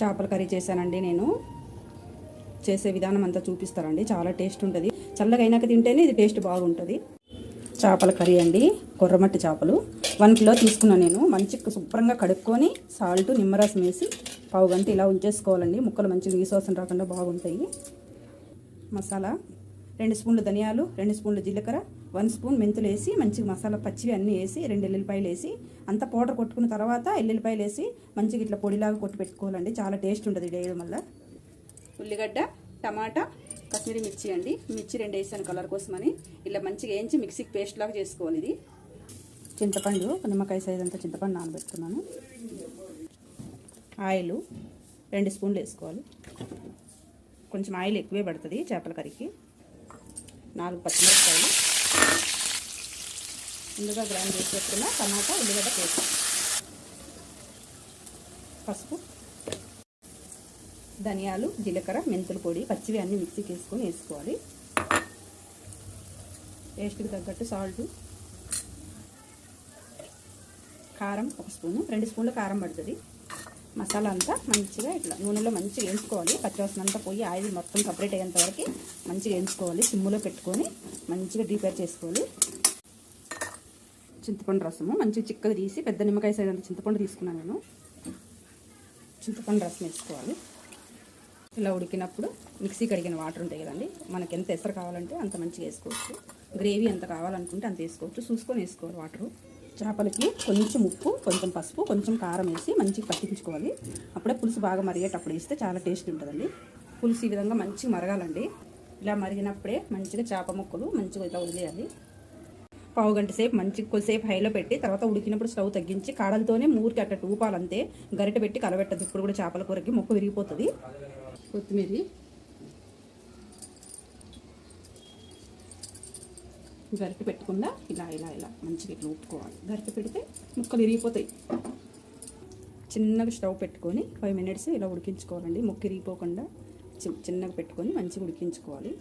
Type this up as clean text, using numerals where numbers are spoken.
చేపల కర్రీ చేశానండి. నేను చేసే విధానం అంతా చూపిస్తానండి. చాలా టేస్ట్ ఉంటుంది. చల్లగా అయినాక తింటేనే ఇది టేస్ట్ బాగుంటుంది. చేపల కర్రీ అండి. కొర్రమట్టి చేపలు 1 కిలో తీసుకున్నాను నేను. మంచిగా శుభ్రంగా కడుక్కొని సాల్ట్ నిమ్మరసం వేసి పావు గంట ఇలా ఉంచేసుకోవాలండి. ముక్కలు మంచిగా నీసువాసన రాకుండా బాగుంటాయి. మసాలా 2 స్పూన్లు ధనియాలు, 2 స్పూన్లు జీలకర్ర, 1 స్పూన్ మెంతులు వేసి మంచిగా మసాలా పచ్చివి అన్నీ వేసి 2 ఎల్లుల్లిపాయలు వేసి అంతా పౌడర్ కొట్టుకున్న తర్వాత ఎల్లుల్లిపాయలు వేసి మంచిగా ఇట్లా పొడిలాగా కొట్టి పెట్టుకోవాలండి. చాలా టేస్ట్ ఉంటుంది ఇది వేయడం వల్ల. ఉల్లిగడ్డ, టమాటా, కాశ్మీరీ మిర్చి అండి. మిర్చి 2 వేసాను కలర్ కోసమని. ఇలా మంచిగా వేయించి మిక్సీకి పేస్ట్ లాగా చేసుకోవాలి. ఇది చింతపండు, నిమ్మకాయ సైజ్ అంతా చింతపండు నానబెట్టుకున్నాను. ఆయిల్ 2 స్పూన్లు వేసుకోవాలి. కొంచెం ఆయిల్ ఎక్కువే పడుతుంది చేపల కర్రీకి. 4 పచ్చిమిరపకాయలు, ముందుగా గ్రైండ్ చేసి పెట్టుకున్న టమాటా, ఉల్లిగడ్డ పేస్ట్, పసుపు, ధనియాలు, జీలకర్ర, మెంతుల పొడి పచ్చివి అన్నీ మిక్సీకి వేసుకోవాలి. టేస్ట్కి తగ్గట్టు సాల్ట్, కారం 1 స్పూను, 2 స్పూన్లు కారం పడుతుంది. మసాలా అంతా మంచిగా ఇట్లా నూనెలో మంచిగా వేయించుకోవాలి. పచ్చివాసన అంతా పోయి ఆయిల్ మొత్తం సపరేట్ అయ్యేంత వరకు మంచిగా వేయించుకోవాలి. సిమ్ములో పెట్టుకొని మంచిగా డీప్ ఫ్రై చేసుకోవాలి. చింతపండు రసము మంచిగా చిక్కగా తీసి పెద్ద నిమ్మకాయ సైజ్ అంత చింతపండు తీసుకున్నాను నేను. చింతపండు రసం వేసుకోవాలి. ఇలా ఉడికినప్పుడు మిక్సీ కడిగిన వాటర్ ఉంటాయి కదండి, మనకి ఎంత ఎసరు కావాలంటే అంత మంచిగా వేసుకోవచ్చు. గ్రేవీ ఎంత కావాలనుకుంటే అంత వేసుకోవచ్చు. చూసుకొని వేసుకోవాలి వాటరు. చేపలకి కొంచెం ఉప్పు, కొంచెం పసుపు, కొంచెం కారం వేసి మంచిగా పట్టించుకోవాలి. అప్పుడే పులుసు బాగా మరిగేటప్పుడు వేస్తే చాలా టేస్ట్ ఉంటుందండి. పులుసు ఈ విధంగా మంచిగా మరగాలండి. ఇలా మరిగినప్పుడే మంచిగా చేప ముక్కలు మంచిగా ఇలా వదిలేయాలి. పావు గంట సేపు మంచిగా కొద్దిసేపు హైలో పెట్టి తర్వాత ఉడికినప్పుడు స్టవ్ తగ్గించి కాడలతోనే మూరికి అట్ట ఊపాలంతే. గరిటె పెట్టి కలబెట్టదు. ఇప్పుడు కూడా చేపల కూరకి ముక్క విరిగిపోతుంది. కొత్తిమీర, గరిటె పెట్టకుండా ఇలా ఇలా ఇలా మంచిగా ఇట్లా ఊపుకోవాలి. గరిటె పెడితే ముక్కలు విరిగిపోతాయి. చిన్నగా స్టవ్ పెట్టుకొని 5 మినిట్స్ ఇలా ఉడికించుకోవాలండి. ముక్క విరిగిపోకుండా చిన్నగా పెట్టుకొని మంచిగా ఉడికించుకోవాలి.